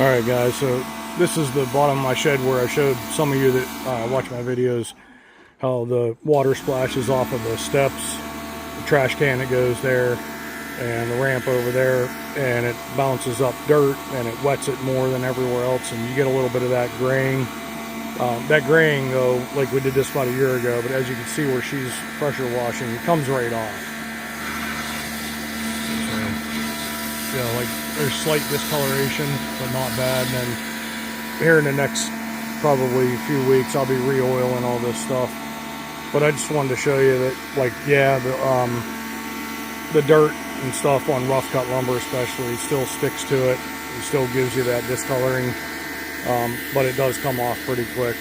Alright guys, so this is the bottom of my shed where I showed some of you that watch my videos how the water splashes off of the steps, the trash can that goes there, and the ramp over there, and it bounces up dirt and it wets it more than everywhere else, and you get a little bit of that graying. That graying though, like we did this about a year ago, but as you can see where she's pressure washing, it comes right off. So, yeah, like there's slight discoloration, but not bad. And then here in the next probably few weeks, I'll be re-oiling all this stuff. But I just wanted to show you that, like, yeah, the dirt and stuff on rough cut lumber especially still sticks to it. It still gives you that discoloring, but it does come off pretty quick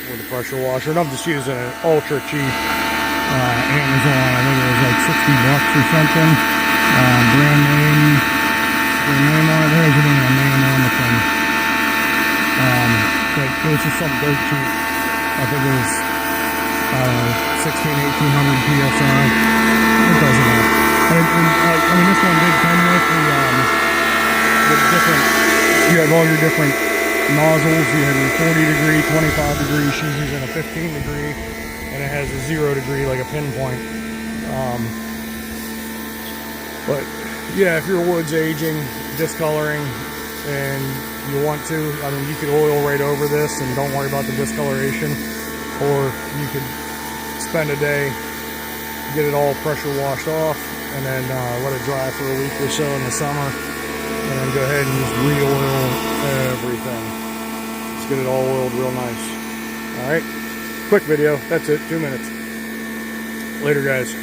with the pressure washer. And I'm just using an ultra cheap Amazon. I think it was like $60 or something. Brand name. There's a name on it. There isn't even a name on the thing. But it was just something dirt cheap. I think it was 1800 PSI. It doesn't matter. I mean, this one did come with the different. You have all your different nozzles. You have your 40 degree, 25 degree. She's using a 15 degree, and it has a 0 degree, like a pinpoint. But yeah, if your wood's aging, discoloring, and you want to, I mean, you could oil right over this and don't worry about the discoloration, or you could spend a day, get it all pressure washed off, and then let it dry for a week or so in the summer, and then go ahead and just re-oil everything. Just get it all oiled real nice. All right, quick video. That's it. 2 minutes. Later, guys.